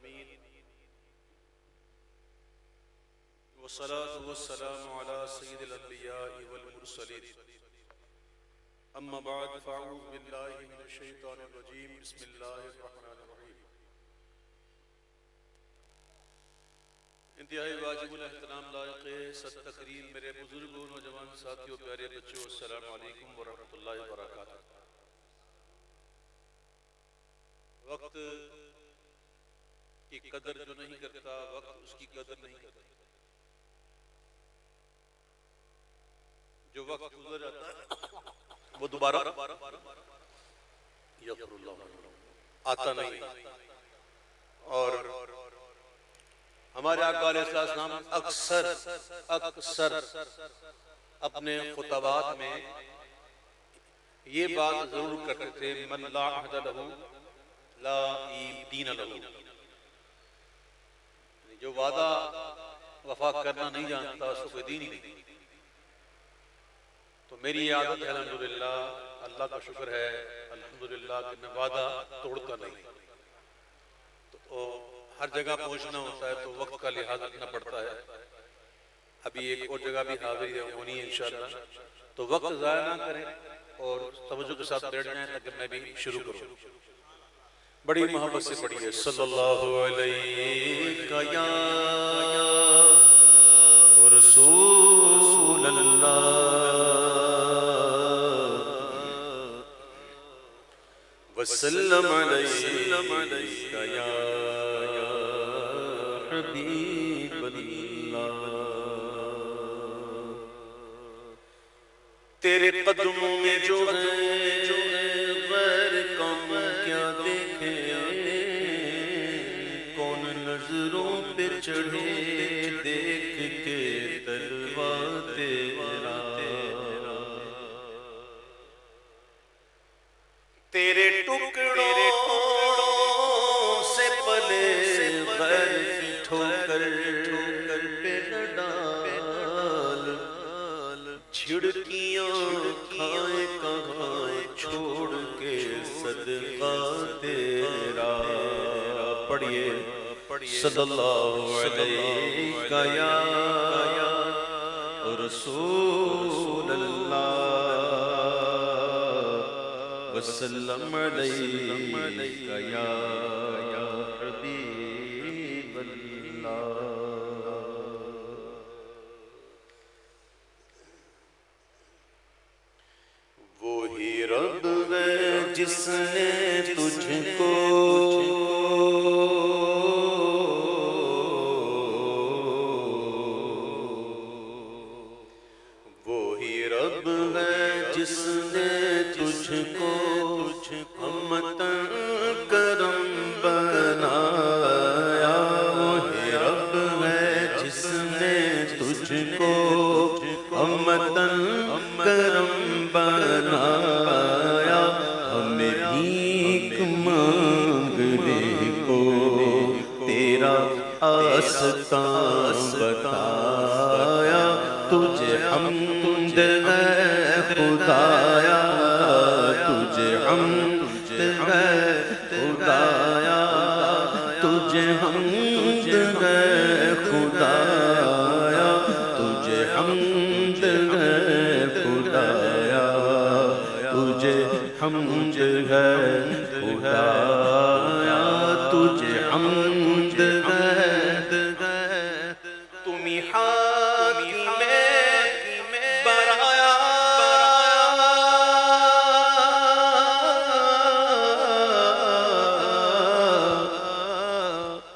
العالمين والصلاة والسلام على سيد الأنبياء والمرسلين أما بعد فأعوذ بالله من الشيطان الرجيم بسم الله الرحمن الرحيم انتہائی واجب الاحترام لائق صد تقریم میرے بزرگوں نوجوان ساتھیوں پیارے بچوں السلام علیکم ورحمۃ اللہ وبرکاتہ۔ وقت کی قدر جو نہیں کرتا وقت اس کی قدر نہیں کرتا۔ جو وقت گزر جاتا ہے وہ دوبارہ یغفر اللہ آتا نہیں۔ اور ہمارے آقا علیہ السلام اکثر اپنے خطبات میں یہ بات ضرور کرتے تھے من لا عہد لہ لا دین لہ، جو وعدہ وفا کرنا نہیں جانتا اس کو کوئی دین ہی نہیں۔ تو میری عادت ہے الحمدللہ، اللہ کا شکر ہے الحمدللہ کہ میں وعدہ توڑتا نہیں۔ تو ہر جگہ پہنچنا ہوتا ہے تو وقت کا لحاظ رکھنا پڑتا ہے۔ ابھی ایک اور جگہ بھی حاضری ہونی ہے انشاءاللہ، تو وقت ضائع نہ کریں اور توجہ کے ساتھ بیٹھ جائیں تاکہ میں بھی شروع کروں۔ بڑی محبت سے پڑھیے صلی اللہ علیہ یا رسول اللہ وسلم علیہ یا حبیب اللہ۔ تیرے قدموں میں جو ہے غیر کم کیا دیکھے، کون نظروں پہ چڑھے دیکھ کے تلوہ تیرا، تیرے ٹکڑوں سے پلے غیر کی ٹھوکر پہ نہ ڈال، جھڑکیاں کھائے کہاں چھوڑ کے صدقہ تیرا۔ پڑھیے صلی اللہ علیہ یا رسول اللہ وسلم علیہ یا حبیب اللہ۔ وہی رب ہے جس نے تجھ کو امتن کرم بنایا، وہی رب ہے جس نے تجھ کو امتن کرم بنایا، ہمیں بھیک مانگنے کو تیرا آستان بتایا، تجھے حمد ہے خدایا، تجھے حمد ہے خدایا، تجھے حمد ہے خدایا، تجھے حمد ہے خدایا، تجھے حمد ہے خدایا، تجھے حمد ہے۔ تمہیں حاکم برایا،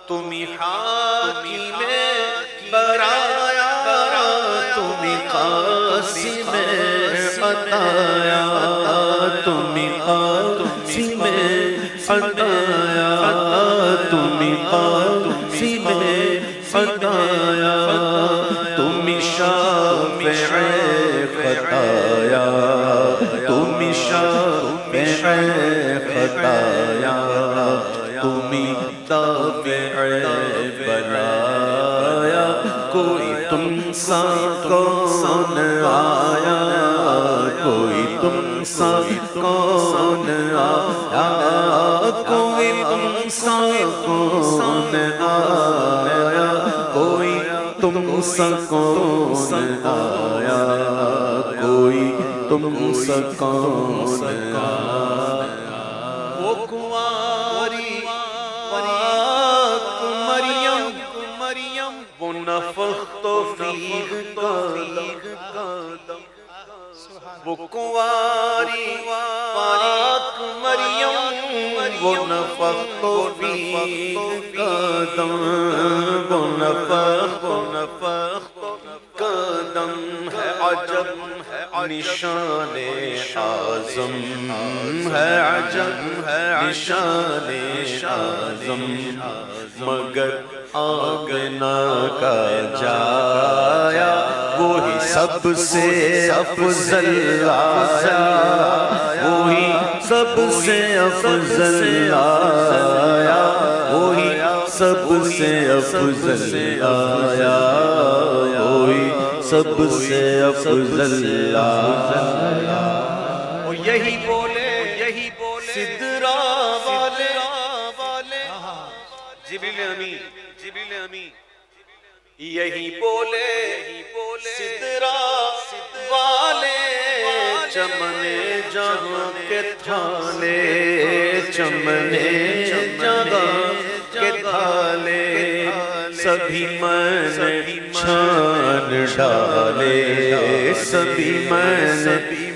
تمہیں حاکم برایا، تمہیں قاسم عطایا، تمہیں قاسم عطایا، تمہیں قاسم عطایا، تمہیں شافع خطایا، تمہیں شافع خطایا، تمہیں دافع بلایا، کوئی تم سا کون آیا، کوئی تم سا کون آیا، کوئی تم سا کون آیا کوئی تم سا کون آیا کوئی تم سا کون آیا وہ کنواری پاک مریم وہ نفخت فیہ قدم وہ کنواری پاک مریم وہ نفخت فیہ قدم وہ نفخت قدم ہے عجب نشان اعظم ہے عجب نشان اعظم مگر آگنا کا جایا وہی سب سے افضل آیا وہی سب سے افضل آیا وہی سب سے افضل آیا وہی سب سے افضل آیا وہ یہی بولے سدرا والے جبریل امین یہی بولے سدرا والے چمن جہاں کے تھالے چمن جہاں کے تھالے سبھی من چھان ڈالے سبھی من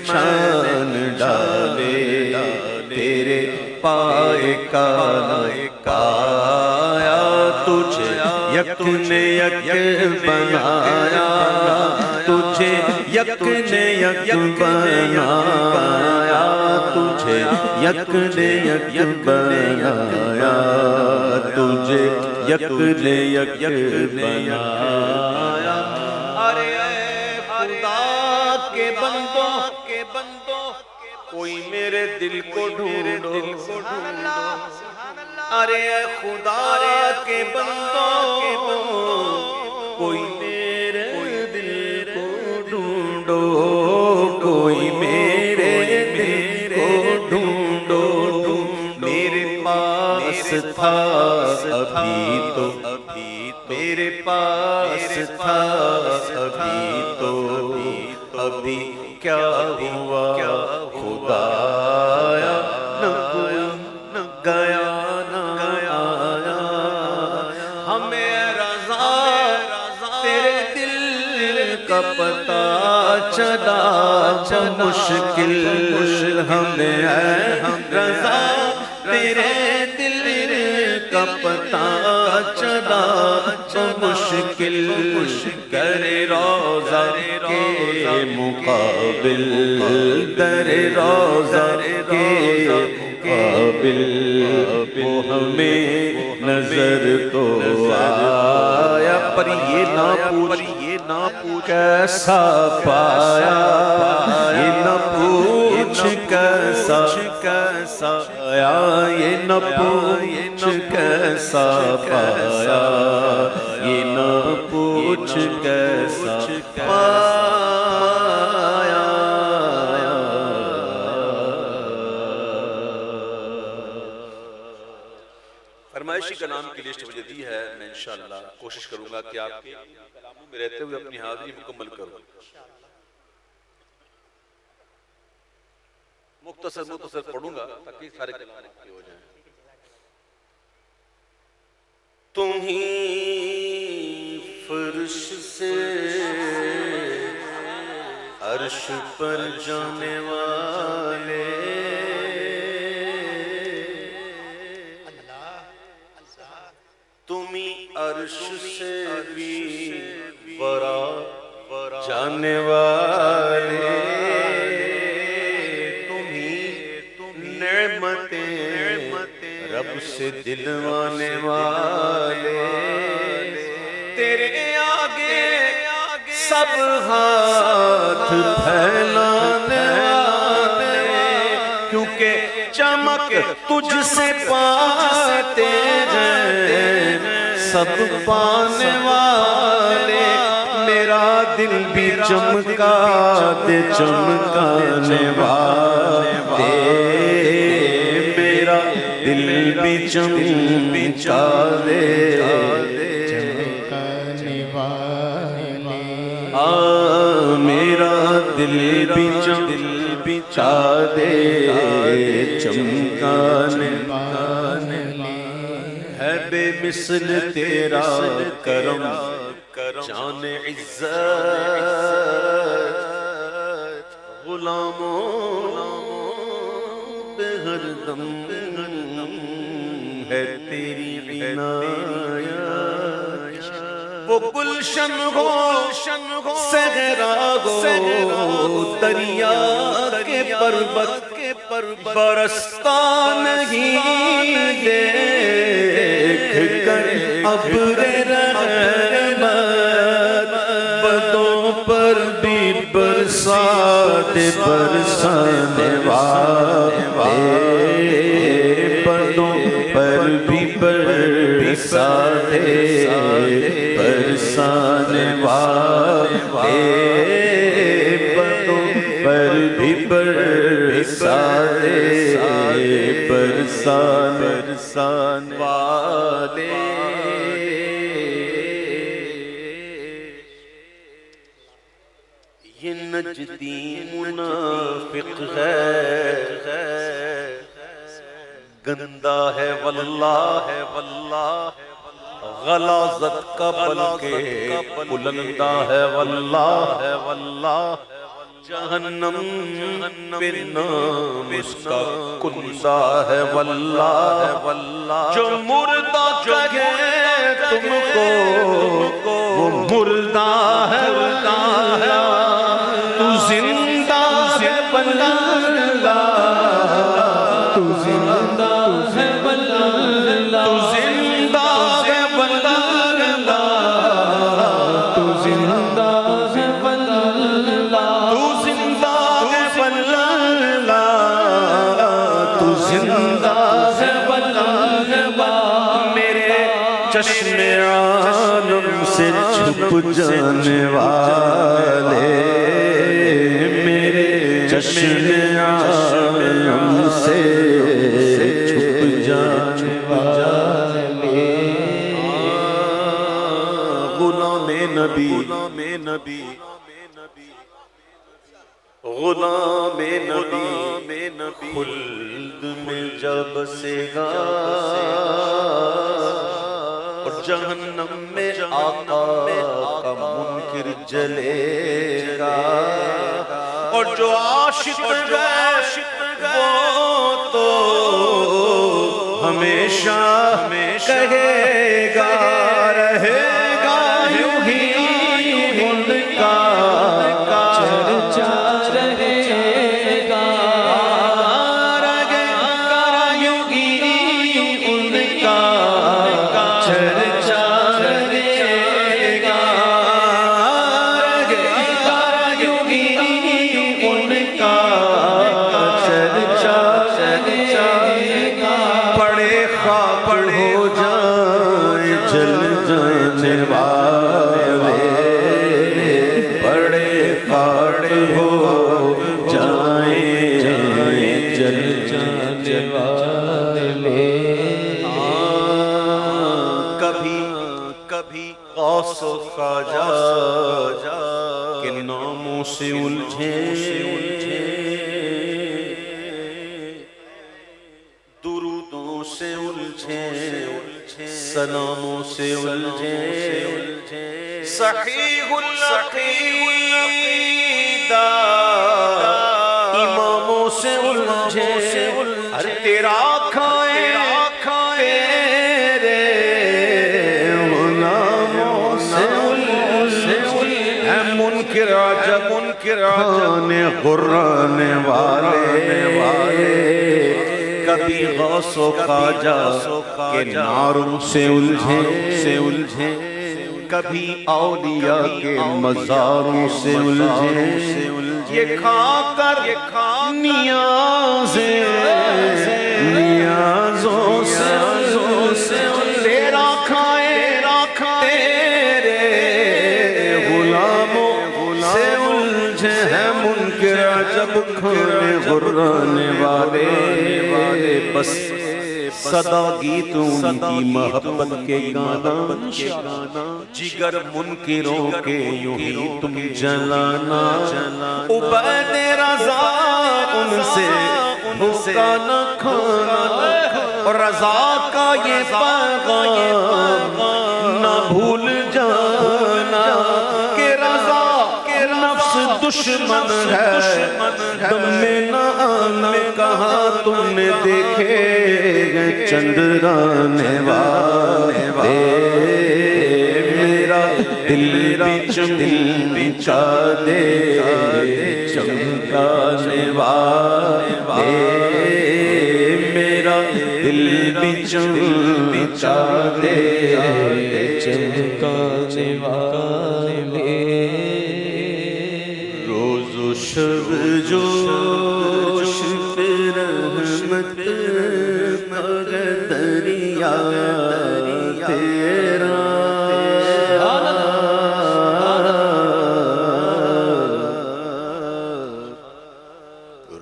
چھان ڈالے تیرے پائے کا پایا تجھے یک نے یک بنایا تجھے یک نے یک بنایا تجھے یک نے یک بنایا تجھے یک نے یک بنایا ارے خدا کے بندوں کوئی میرے دل کو ڈھونڈو ارے خدا کے بندوں کوئی میرے دل کو ڈھونڈو کوئی میرے دل کو ڈھونڈو میرے پاس تھا ابھی تو میرے پاس تھا ابھی تو ابھی کیا ہوا خدایا نہ گیا نہ آیا ہمیں رضا تیرے دل کا پتہ چلا مشکل ہمیں ہے رضا تیرے دل کا پتہ چلا مشکل کرے روزہ کے مقابل کرے روزہ کے مقابل وہ ہمیں نظر تو آیا پر یہ نہ پوچھ کیسا پایا یہ نہ پوچھ کیسا آیا یہ نہ پوچھ کیسا پایا یہ نہ پوچھ کیسا پایا فرمائشی کلام کی لسٹ مجھے دی ہے میں انشاءاللہ کوشش کروں گا کہ آپ کے کلاموں میں رہتے ہوئے اپنی حاضری مکمل کروں مختصر پڑھوں گا تاکہ سارے کلام آپ کے ہو جائیں تم ہی فرش سے عرش پر جانے والے تم ہی عرش سے بھی برا جانے والے تم ہی نعمتیں رب سے دلوانے والے تیرے آگے سب ہاتھ پھیلانے والے کیونکہ چمک تجھ سے پاتے ہیں سب پانے والے میرا دل بھی چمکا دے چمکانے والے میرا دل بھی چمکا دے میرا دل بھی چمکا دے چمکانے ہے بے مثل تیرا کرم جان عزت غلاموں پہ ہر دم ہے تیری عنایت وہ گلشن ہو صحرا ہو دریا کے پربت برستا نہیں دیکھ کر ابر رحمت بدوں پر بھی برسات برسانے والے بدوں پر بھی برسات برسانے والے بدوں پر بھی برسات برسانے والے یہ نجدی منافق ہے گندا ہے واللہ غلاظت کا بلکہ بلندہ ہے واللہ جہنم پہ نام اس کا کندہ ہے واللہ جو مردہ کہے تم کو وہ مردہ ہے تو زندہ ہے واللہ تو زندہ ہے واللہ تو زندہ ہے واللہ تو زندہ ہے واللہ تو زندہ ہے واللہ تو زندہ ہے واللہ میرے چشم عالم سے چھپ جانے والے میرے چشم عالم سے چھپ جانے والے غلام نبی خلد میں جب سے گا اور جہنم میں آقا کا منکر جلے گا اور جو عاشق گئے وہ تو ہمیشہ کہے گا رہے گا یوں ہی ان کا چرچا رہے گا رہے گا یوں ہی ان کا چرچا رہے گا رہے گا یوں ہی ان کا چرچا رہے گا پڑے خواب ہو جائیں جل جانے والے بڑے خواب ہو جائیں جل جانے والے کبھی غوث و خواجہ کے ناموں سے الجھے درودوں سے الجھے سلاموں سے الجھے صحیح العقیدہ اماموں سے الجھے ارے تیرا کھائے تیرے غلاموں سے الجھے اے منکر عجب کھانے غرانے والے کبھی غوث و خواجہ کے ناروں سے الجھے کبھی اولیاء کے مزاروں سے الجھے یہ کھا کر نیازوں سے تیرا کھائے تیرے غلاموں سے الجھے ہیں منکر عجب کھانے غرانے والے بس صدا گیت ان کی محبت کے گانا جگر منکروں کے یوں ہی تم جلانا عبید رضا ان سے بھوکا نہ کھانا رضا کا یہ پیغام نہ بھول جانا کہ رضا کے نفس دشمن ہے دم میں نہ آنا کہاں تم نے دیکھے چندرانے والے میرا دل بچا دے چمکانے والے میرا دل بچا دے چمکانے والے روز و شب جوش پہ رحمت مگر دریا تیرا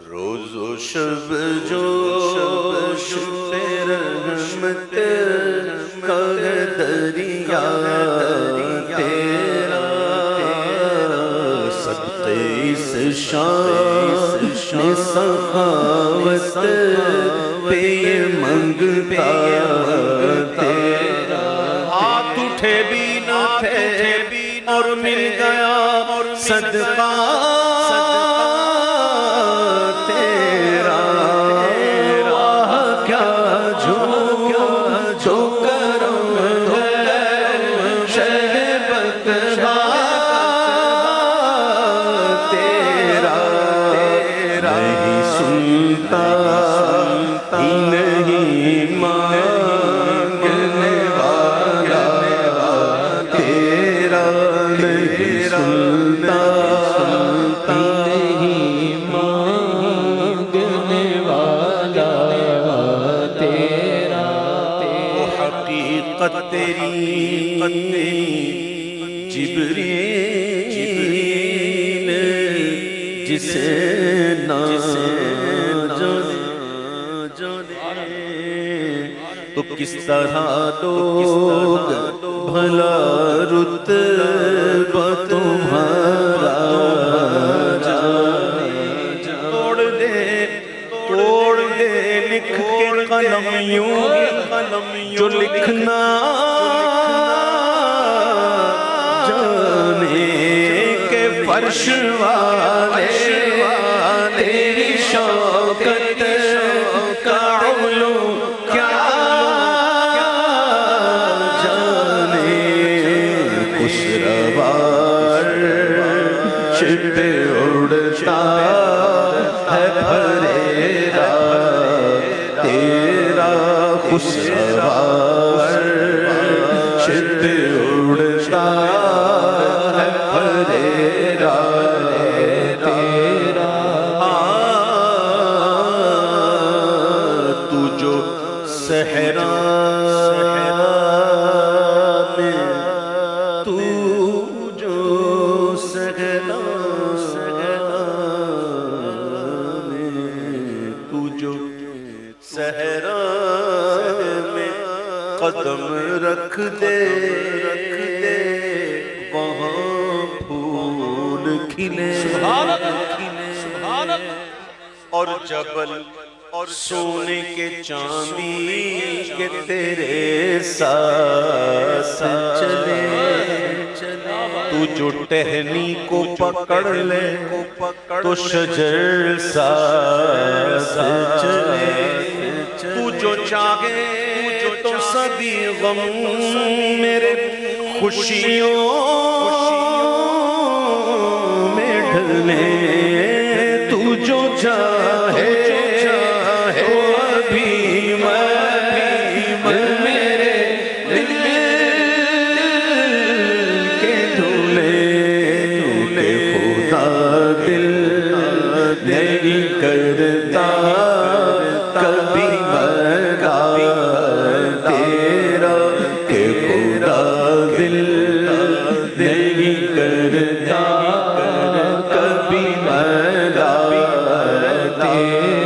روز و شب جوش پہ رحمت مگر دریا تیرا اس شان سخاوت پہ یہ منگتا تیرا ہاتھ اٹھے بھی نہ تھے اور مل گیا صدقہ تیرا کیا جو کرم ہے شہبت جبریل جسے نہ جانے تو کس طرح لوگ بھلا رتبہ تمہارا جانے توڑ دے لکھ کے قلم یوں جو لکھنا فرش والے تیری شوکت کا علو کیا جانے خوش روار شب اڑتا ہے بھریرا تیرا خوش روار شب اڑتا ہے بھریرا صحرا میں تو جو صحرا میں تو جو صحرا میں قدم رکھ دے وہاں پھول کھلے اور جبل اور سونے کے چاندی کے تیرے ساتھ چلے تو جو ٹہنی کو پکڑ لے تو شجر ساتھ چلے تو جو چاہے تو سبھی غم میرے خوشیوں میں ڈھلے تو جو چاہے کرتا کبھی مرا تیرا کہ خدا دل نہیں کرتا کبھی مرا تیرا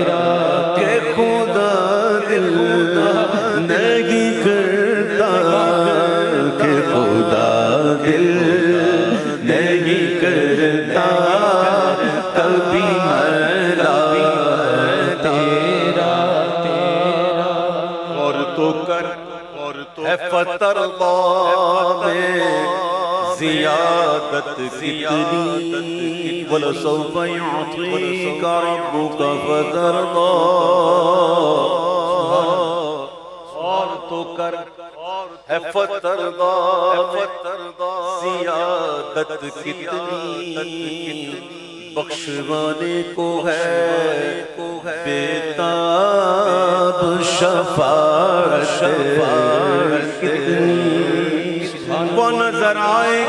ہے فترضا میں زیادت کتنی وَلَسَوْفَ يُعْطِيكَ رَبُّكَ فَتَرْضَى اور تو کر ہے فترضا زیادت کتنی بخشوانے کو ہے بیتاب شفاعت کتنی وہ نظر آئے گی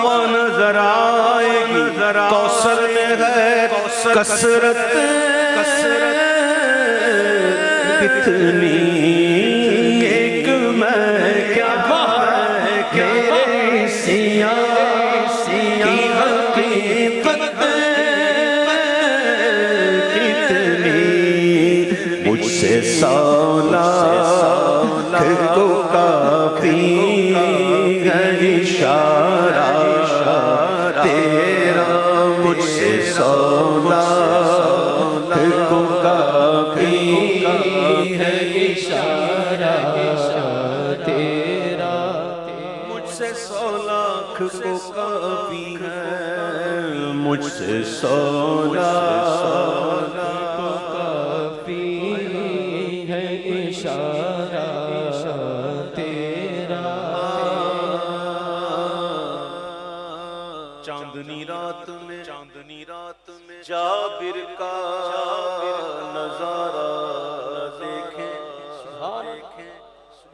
وہ نظر آئے گی کوثر میں ہے کثرت کتنی ایک میں کیا سیاہ حقیقت کتنی مجھ سے 100 لاکھ کو کافی ہے اشارہ تیرا مجھ سے 100 لاکھ کو کافی ہے اشارہ تیرا مجھ سے 100 لاکھ کو کافی ہے مجھ سے 100 لاکھ کو کافی ہے اشارہ تیرا چاندنی رات میں جابر کا نظارہ دیکھیں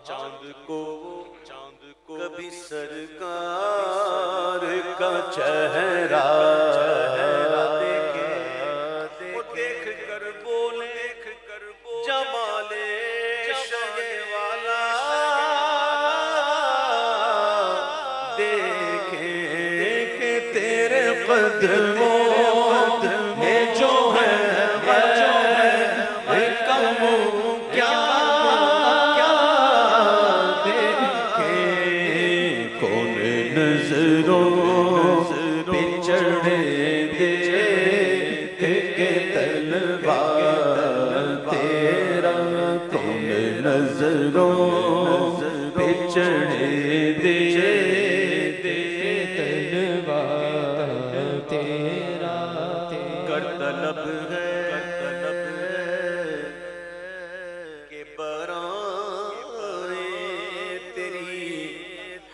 چاند کو کبھی سرکار کا چہرہ دیکھیں وہ دیکھ کر بولے جمال شہ والا دیکھیں کہ تیرے قدموں میں جو ہے کم کیا دیکھیں کون نظروں پہ چڑھے دیکھ کے تلوار تیرا کون نظروں پہ چڑھے دیکھ تلوار تیرا کر طلب ہے کہ برائے تیری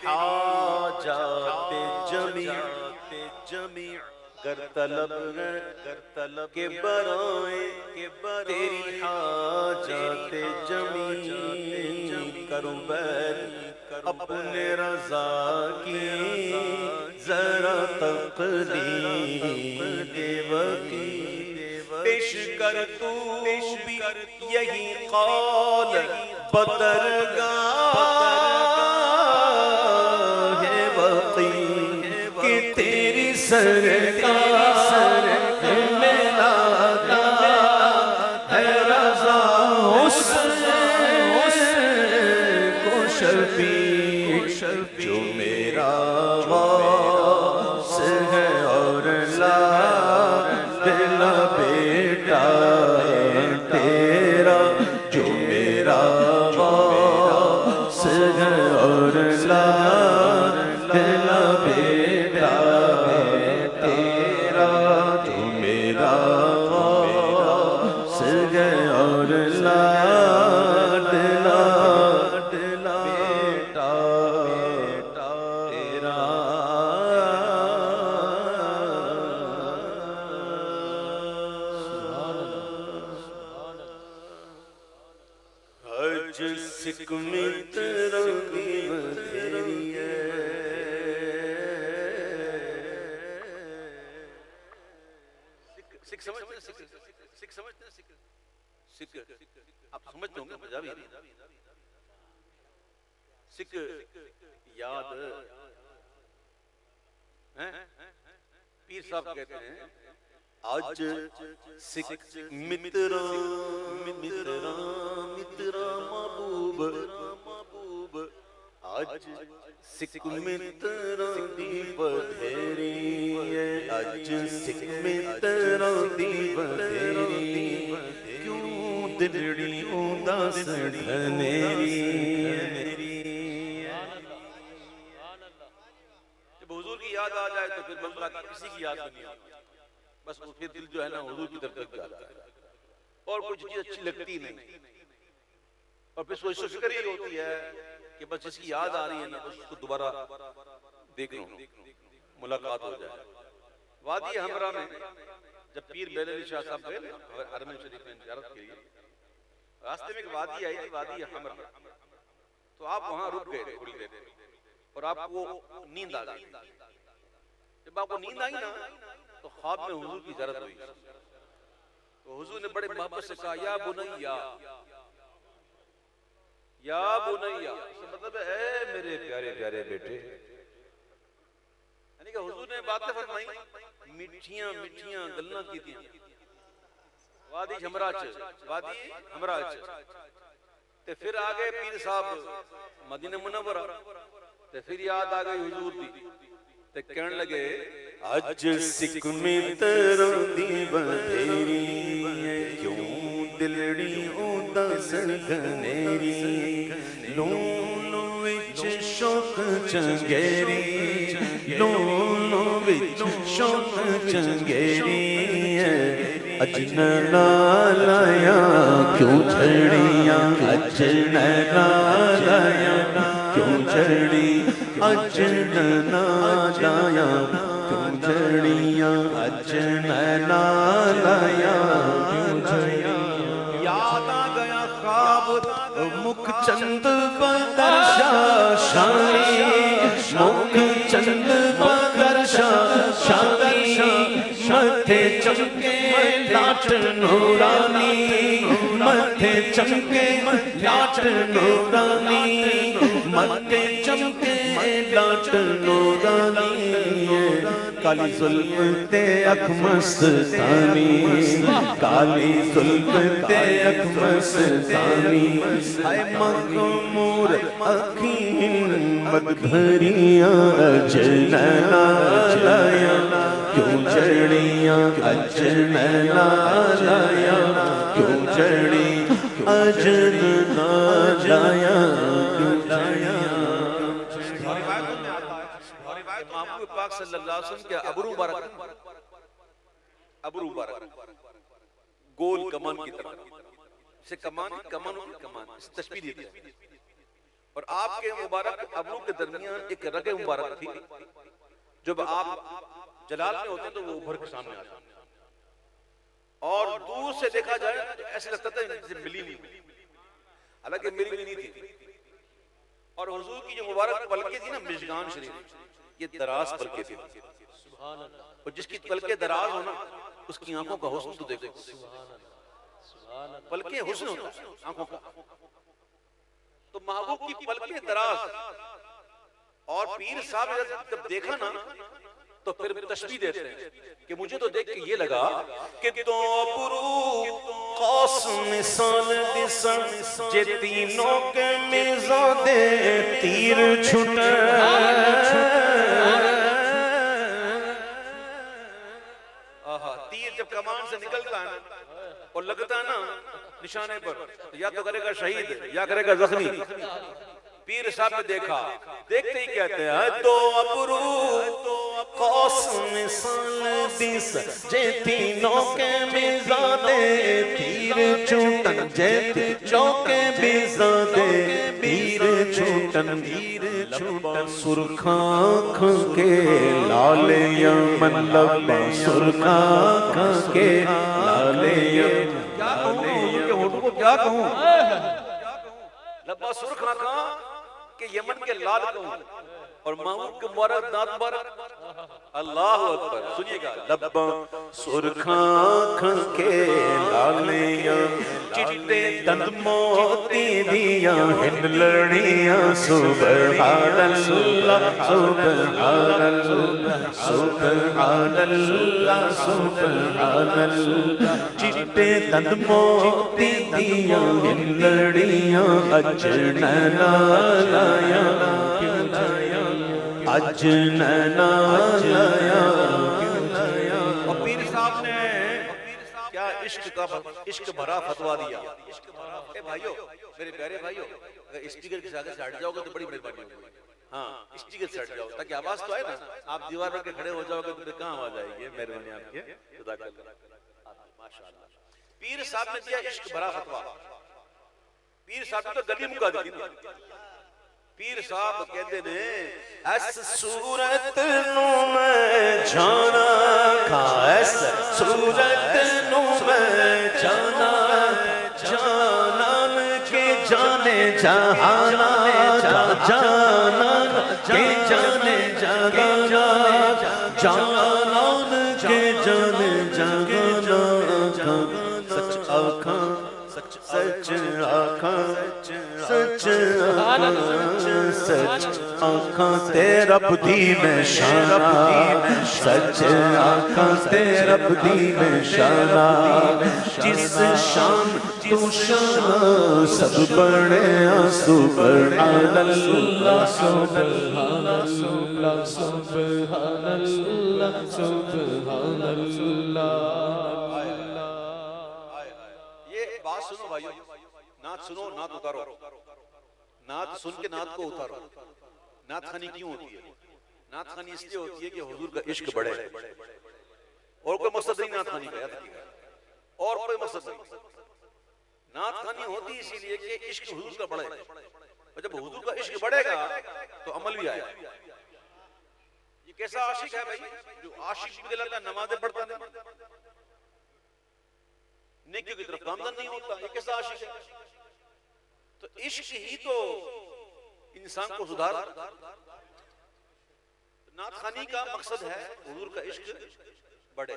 حاجات جمیع کر طلب ہے کہ برائے تیری حاجات جمیع کروں بیت اپنے رضا کی ذرا تقدیر وقی پیش کر تو بھی یہی قول بدرگاہ وقی کہ تیری سرکار میں لاتا ہے رضا اس کو شفیع جو میرا واس ہے اور لا بیٹا تیرا جو میرا واس ہے اور لا بیٹا تیرا جو میرا واس ہے اور لا بیٹا تیرا حج سکمت رنگی بدھیری ہے سکھ سمجھتے ہیں سکھ آپ سمجھتے ہوں گے پنجابی سکھ یاد پیر صاحب کہتے ہیں آج سکھ مترا محبوب آج سکھ مترا دی بدھیری آج سکھ مترا دی بدھیری کیوں دلڑی اداس گھنیری جب حضور کی یاد آ جائے تو پھر بندہ کسی کی یاد نہیں آتی، بس پھر دل جو ہے نا حضور کی طرف جاتا ہے اور کچھ چیز اچھی لگتی نہیں، اور پھر سوچ فکر ہی ہوتی ہے کہ بس جس کی یاد آ رہی ہے نا بس اس کو دوبارہ دیکھ لوں، ملاقات ہو جائے۔ وادی ہمراہ میں جب پیر بیلوی شاہ صاحب گئے حرم شریف میں زیارت کے لیے، راستے میں ایک وادی آئی تھی، وادی ہمراہ، تو آپ وہاں رک گئے تھوڑی دیر اور آپ کو نیند آ گئی۔ جب آپ کو نیند آئی نا تو خواب میں حضور کی زیارت ہوئی، تو حضور نے بڑے محبت سے کہا یا بنیا، یا بنیا، اس کا مطلب ہے اے میرے پیارے پیارے بیٹے، یعنی کہ حضور نے باتیں فرمائی، میٹھیاں میٹھیاں گلاں کی تھیں، وادی ہمراہ وادی ہمراہ تے پھر آگئے پیر صاحب مدینہ منورہ تے پھر یاد آ گئی حضور دی تے کہنے لگے اج سکھ میں تروں دی بدھیری کیوں دلڑی اداس گھنیری لونو وچ شوق چنگیری لونو وچ شوق چنگیری اج نالا لایا کیوں جھڑیاں اج نالا لایا کیوں جھڑی اج نالا لایا کیوں جھڑیاں اج نالا لایا کیوں جھڑیاں یاد آ گیا خواب مکھ چند بدر شاہ شانی مکھ چند بدر شاہ شانی متھے چمکے لاٹ نورانی متھے چمکے لاٹ نورانی متھے چمکے لاٹ نورانی کالی زلف تے اکھ مستانی کالی زلف تے اکھ مستانی اے مغمور اکھیں مد بھریاں اج نالا لایا کیوں جھڑیاں اج نالا لایا کیوں جھڑی اج نالا لایا کیوں جھڑیاں۔ محبوب پاک صلی اللہ علیہ وسلم کے ابرو مبارک گول کمان کی طرح، اسے کمان اسے تشبیہ دیتے ہیں، اور آپ کے مبارک ابرو کے درمیان ایک رگ مبارک تھی، جب آپ جلال میں ہوتے تو وہ ابھر کے سامنے آتا، اور دور سے دیکھا جائے تو ایسے لگتا تھا جیسے ملی نہیں، حالانکہ ملی نہیں تھی، اور حضور کی جو مبارک پلکیں تھی نا مشگان شریف، یہ دراز پلکیں تھی، اور جس کی پلکیں دراز ہونا اس کی آنکھوں کا حسن تو دیکھو، پلکیں حسن ہوتا ہے آنکھوں کا، تو محبوب کی پلکیں دراز، اور پیر صاحب جب دیکھا نا تو پھر تشبیہ دیتے ہیں کہ مجھے تو دیکھ کے یہ لگا کہ دو برو قوس مثال دسن جے تینوں کے میزان دے تیر چھٹے تیر جب کمان سے نکلتا ہے اور لگتا ہے نا نشانے پر یا تو کرے گا شہید یا کرے گا زخمی، پیر صاحب نے دیکھا، دیکھتے ہی کہتے ہیں دو ابرو قوس مثال دس جے تینوں کے میزان دے تیر چھوٹن جے تینوں کے میزان دے تیر چھوٹن سرخاں کے لال یمن لبا سرخاں کے لال یمن کیا کہوں لبا سرخاں کہ یمن کے لال کہوں، اور محمود کے مبارک دانت مبارک، اللہ اکبر سنیے گا لبا سرخاں کے لال یمن چٹے دند موتی دیاں ہن لڑیاں سبحان اللہ سبحان اللہ سبحان اللہ سبحان اللہ چٹے دند موتی دیاں ہن لڑیاں اج نالا لایا کیوں جایا اج نالا لایا کیوں جایا۔ اور پیر صاحب نے کیا عشق بھرا فتوا دیا. اے بھائیو، میرے پیارے بھائیو، اگر اسپیکر کے آگے سے ہٹ جاؤ گے تو بڑی مہربانی ہوگی. ہاں اسپیکر سے ہٹ جاؤ تاکہ آواز تو آئے نا. آپ دیوار پر کے کھڑے ہو جاؤ گے تو پھر کہاں آواز آئے گی؟ مہربانی آپ کی. خدا کا ماشاءاللہ. پیر صاحب نے دیا عشق بھرا فتوا. پیر صاحب نے تو گلی مکا دی. پیر صاحب کہتے نے اس صورت نو میں جانا کھا، اس صورت نو میں جانا جانان کے جانے جہانا، جانان کے جانے جہانا، جانان کے جانے جہانا. سچ آنکھاں سچ آنکھاں سچ سچ آنکھاں تیرا بدی میں شانہ، سچ آنکھاں تیرا بدی میں شانہ. جس شان تو شان سب بڑے سبحان اللہ سبحان اللہ سبحان اللہ سبحان اللہ. یہ بات سنو بھائیو، نعت سنو، نعت اتارو. نعت سن کے نعت کو اتارو. نعت خوانی کیوں ہوتی ہے؟ نعت خوانی اس لیے ہوتی ہے کہ حضور کا عشق بڑھے. اور کوئی مقصد نہیں نعت خوانی کا، یاد رکھیے گا، اور کوئی مقصد نہیں. نعت خوانی ہوتی اسی لیے کہ عشق حضور کا بڑھے. اور جب حضور کا عشق بڑھے گا تو عمل بھی آئے. یہ کیسا عاشق ہے بھائی جو عاشق بھی دلاتا ہے نمازیں پڑھتا نہیں، نیکیوں کی طرف گامزن نہیں ہوتا؟ یہ کیسا عاشق ہے؟ تو عشق ہی تو انسان کو سدھار. نعت خوانی کا مقصد ہے حضور کا عشق بڑھے.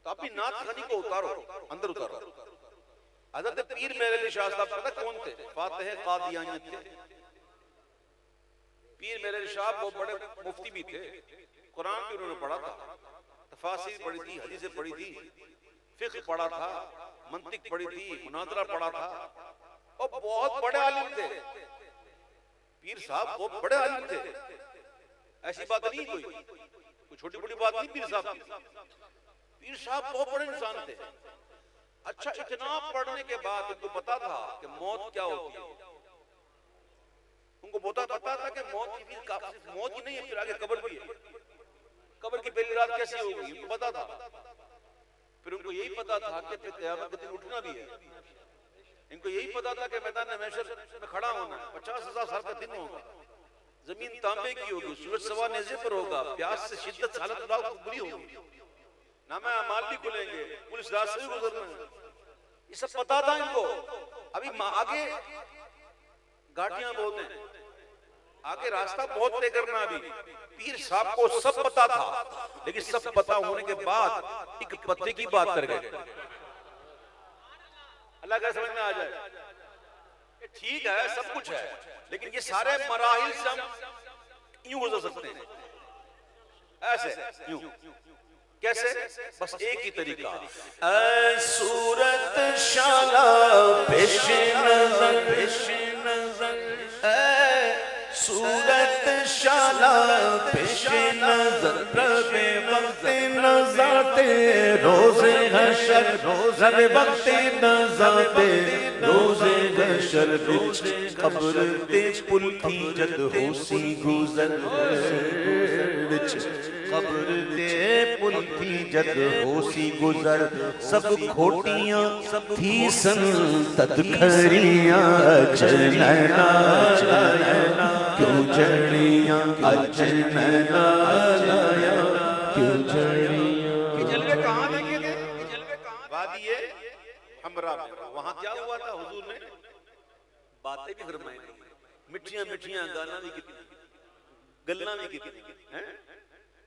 تو اپنی نعت خوانی کو اتارو، اندر اتارو. حضرت پیر میرے علی شاہ صاحب پتہ کون تھے؟ فاتح قادیانیت تھے. پیر میرے علی شاہ وہ بڑے مفتی بھی تھے. قرآن بھی انہوں نے پڑھا تھا، تفاسیر پڑھی تھی، حدیثیں پڑھی تھی، فقہ پڑھا تھا، منطق پڑھی تھی، مناظرہ پڑھا تھا، اور بہت بڑے عالم تھے. پیر صاحب بہت بڑے عالم تھے. ایسی بات نہیں کوئی چھوٹی بڑی بات نہیں. پیر صاحب کی، پیر صاحب بہت بڑے انسان تھے. اچھا اتنا پڑھنے کے بعد ان کو پتا تھا کہ موت کیا ہوتی ہے. ان کو پتا تھا کہ موت ہی نہیں ہے، پھر آگے قبر بھی ہے. قبر کی پہلی رات کیسی ہوگی ان کو پتا تھا. پھر ان کو یہی پتا تھا کہ پھر قیامت کے دن اٹھنا بھی ہے. ان کو یہی پتا تھا کہ میدان محشر میں کھڑا ہونا ہے. 50,000 سال کا دن ہوگا، زمین تانبے کی ہوگی، سورج سوا نیزے پر ہوگا، پیاس سے شدت حالت بری ہوگی، نامہ اعمال بھی کھلیں گے، پولیس راست سے بھی گزرنا ہے. یہ سب پتا تھا ان کو. ابھی آگے گاٹیاں بہت ہیں، آگے راستہ بہت طے کرنا. ابھی پیر صاحب کو سب پتا تھا، لیکن سب پتا ہونے کے بعد ایک پتے کی بات کر گئے. اللہ کا سمجھ میں آ جائے. ٹھیک ہے سب کچھ ہے، لیکن یہ سارے مراحل سے ہم یوں گزر سکتے ہیں. ایسے یوں کیسے؟ بس ایک ہی طریقہ. اے صورت شالا پیش نظر، پیش نظر، اے صورت شالا پیش نظر، رب وقت نظر روز حشر، رب وقت نظر روز حشر، بچ قبر تے پل تھی جد ہو سی گزر، بچ قبر تے پل تھی جد ہو سی گزر، سب کھوٹیاں تھی سن تد کھریاں، اجنینا کیوں جڑیاں، اجنینا کیوں جڑیاں. یہ جلوے کہاں دیکھے تھے؟ وادی حمراء میں. وہاں کیا ہوا تھا؟ حضور نے باتیں بھی فرمائی، مٹھیاں مٹھیاں گانا بھی کتنی، گلاں بھی کتنی.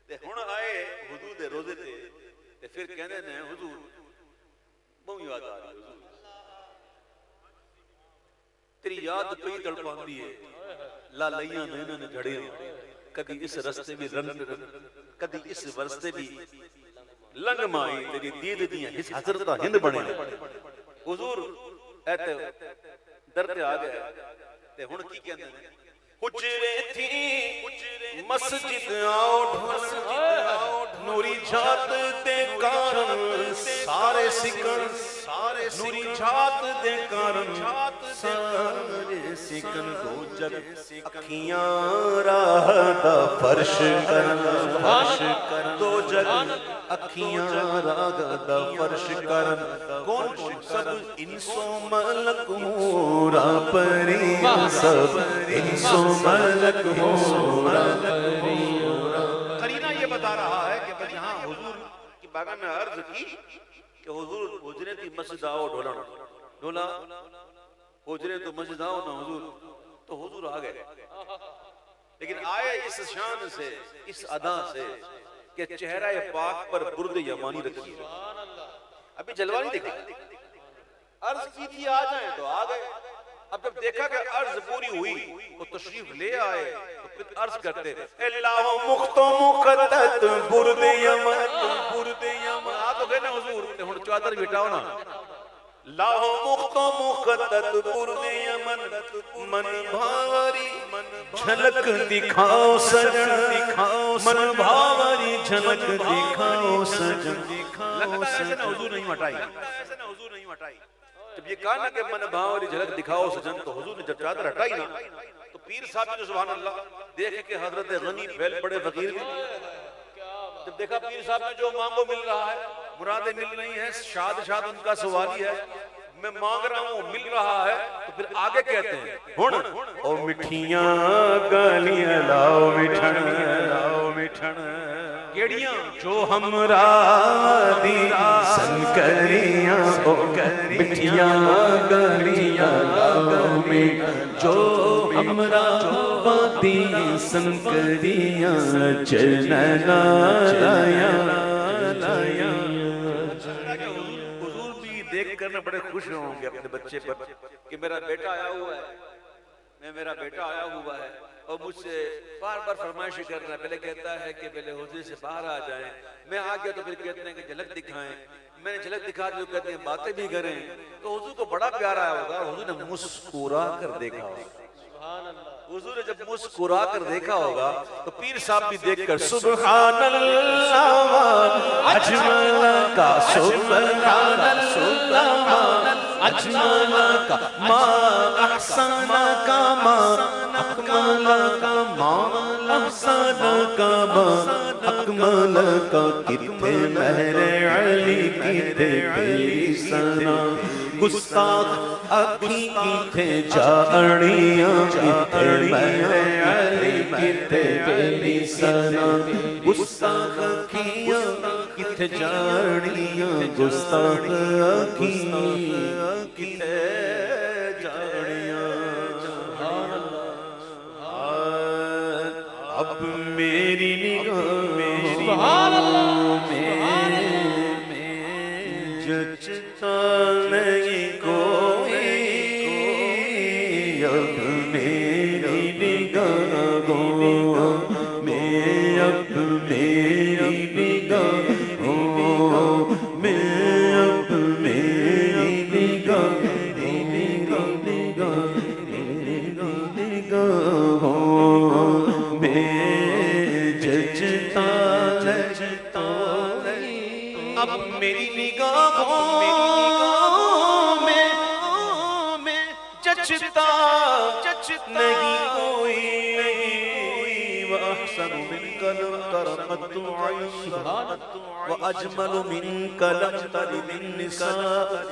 تے ہن آئے حضور دے روزے تے تے پھر کہندے نے حضور بہت یاد آ رہی حضور تیری یاد پئی تڑپاندی ہے. لالیاں نے انہوں نے جھڑیاں، کدی اس رستے بھی رنگ، کدی اس ورستے بھی لنگ مائی، تیری دید دیاں اس حضرتہ ہند بنے. حضور ایتے در تے آ گئے تے ہن کی کہندے نے حجرے تھی مسجد آؤ نوری جات دے کارن سارے سکن نوری جات دے کارن سارے سکن دو جگ اکھیاں راہ دا فرش کرن دو جگ اکھیاں راہ دا فرش کرن کون کون سب انسو ملک ہورا پری سب انسو ملک ہورا پری قرینہ یہ بتا رہا ہے کہ جہاں حضور کی بارگاہ میں عرض کی کہ حضور حجرے تھی مسجد آؤ ڈھولا حجرے تو مسجد آؤ نا حضور تو حضور آ گئے لیکن آئے اس شان سے اس ادا سے کہ چہرہ پاک پر برد یمانی رکھی ابھی جلوہ نہیں دیکھا عرض کی تھی آ جائیں تو آ گئے اب جب دیکھا کہ عرض پوری ہوئی وہ تشریف لے آئے تو پھر عرض کرتے اللہ مخت و مقدت برد یمن آ تو گئے نا حضور ہن چادر بٹاؤ نا لاہ مخت و مقدت برد یمن من بھاری جھلک دکھاؤ سجن من بھاری جھلک دکھاؤ سجن لگتا ہے ایسے نا حضور نہیں مٹائی جب یہ کہا نا کہ من بھاوری جھلک دکھاؤ سجن تو حضور نے جب چادر ہٹائی نا تو پیر صاحب نے سبحان اللہ دیکھے کہ حضرت غنی پھیل بڑے فقیر بھی جب دیکھا پیر صاحب نے جو مانگو مل رہا ہے مرادیں مل رہی ہیں شاد ان کا سوالی ہے میں مانگ رہا ہوں مل رہا ہے تو پھر آگے کہتے ہیں ہن او مٹھیاں گالیاں لاؤ مٹھن گیڑیاں جو ہمرا دی سن کریاں او مٹھیاں گالیاں لاؤ جو ہمرا دی سن کریاں چننا لایا حضور بھی دیکھ کر بڑے خوش ہوں گے اپنے بچے پر کہ میرا بیٹا آیا ہوا ہے اور مجھ سے بار بار فرمائشیں کر رہا ہے پہلے کہتا ہے کہ پہلے حضور سے باہر آ جائیں میں آ گیا تو پھر کہتے ہیں کہ جھلک دکھائیں میں نے جھلک دکھا جو کہتے ہیں باتیں بھی کریں تو حضور کو بڑا پیارا آیا ہوگا حضور نے مسکرا کر دیکھا ہوگا حضور نے جب مسکرا کر دیکھا ہوگا تو پیر صاحب بھی دیکھ کر سبحان اللہ اجمل کا سبحان اللہ اجمل کا ما احسن کا ما اکمل کا ما احسن کا ما اکمل کا کتے مہر علی کتے بے سنا گستاخ اکھی کتے جاڑیاں کتے مہر علی کتے بے سنا گستاخ اکھیاں کتے جاڑیاں گستاخ اکھیاں کتے جاڑیاں اب میری نگاہ میں جچتا نہیں کوئی اب میری نگاہوں میں اب میری نگاہوں میں اب میری نگاہوں میں جچتا اب میری نگاہوں میں جچتا نہیں کوئی وأحسن منك لم ترقت عين وأجمل منك لم تلد النساء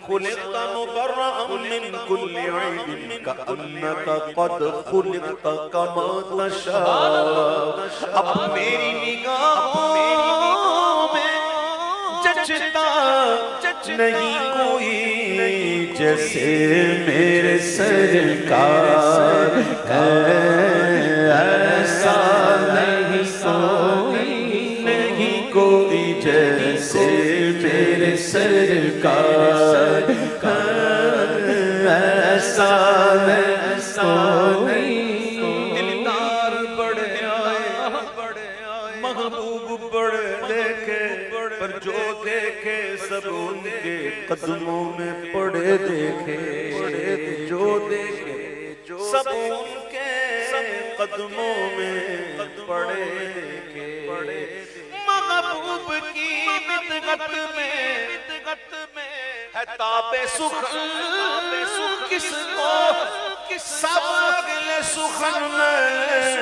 خلقت مبرأ من كل عيب كأنك قد خلقت كما تشاء اب میری نگاہوں میں جچتا نہیں کوئی جیسے میرے سرکار ایسا نہیں کوئی جیسے میرے سرکار ایسا نہیں دلدار بڑے آئے محبوب بڑے دیکھے پر جو دیکھے سب ان کے قدموں میں پڑے دیکھے جو دیکھے سب ان کے قدموں میں پڑے دیکھے محبوب کی بدغت میں ہے تاب سخن کس کو سب اگلے سخن میں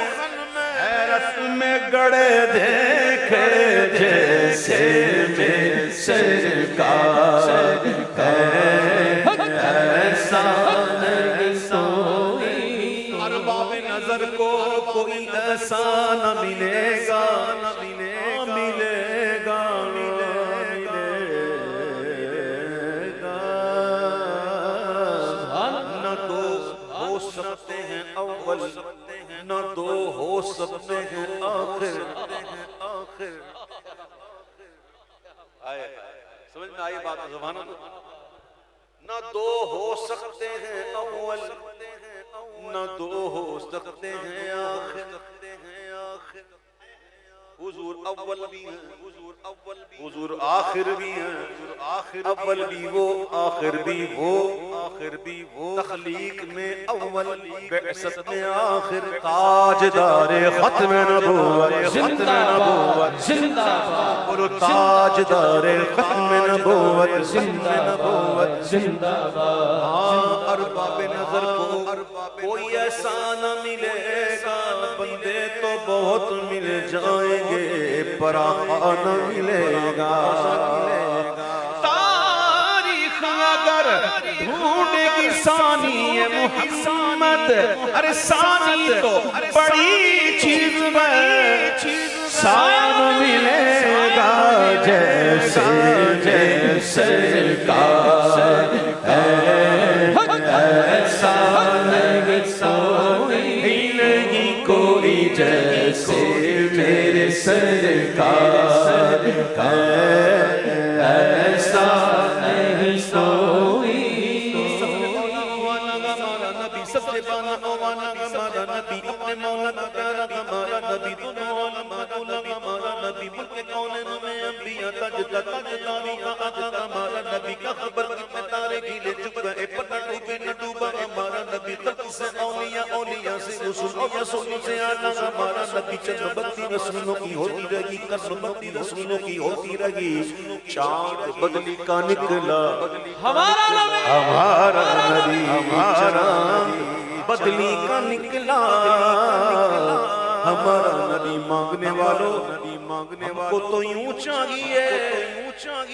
حیرت میں گڑے دیکھے جیسے میں سرکار ایسا نہیں سوئی ارباب نظر کو کوئی ایسا نہ ملے گا نہ ملے گا نہ دو ہو سکتے ہیں اول نہ دو ہو سکتے ہیں آخر آئے سمجھ میں آئی بات زبان نہ دو ہو سکتے ہیں اول نہ دو ہو سکتے ہیں آخر حضور اول بھی ہیں حضور آخر بھی ہیں اول بھی وہ آخر بھی وہ تخلیق میں اول بعثت میں آخر تاجدار ختم نبوت زندہ باد بولو تاجدار ختم نبوت زندہ باد ارباب نظر کو کوئی ایسا نہ ملے گا بندے تو بہت مل جائیں گے پر آقا نہ ملے گا تاریخ اگر ڈھونڈے گی ثانی محمد ارے ثانی تو بڑی چیز میں سام ملے گا جیسے سرکار ایسا نہیں کوئی جیسے میرے سرکار ایسا نہیں سوئی سب سے بانا مولانا ہمارا نبی اپنے مولا کا پیارا ہمارا نبی دونوں علماء علماء ہمارا نبی ملک کونین میں انبیاء تاجداری کا آقا ہمارا نبی کا خبر کتنے تارے گھیلے چک گئے پتہ ڈوبے نہ ڈوبا ہمارا نبی خلق سے اولیاء اولیاء سے رسول اور رسولوں سے آنا ہمارا نبی چند بکتی رسولوں کی ہوتی رہی کرم بکتی رسولوں کی ہوتی رہی چاند بدلی کا نکلا ہمارا نبی ہمارا بدلی کا نکلا ہمارا نبی مانگنے والوں کو تو یوں چاہیے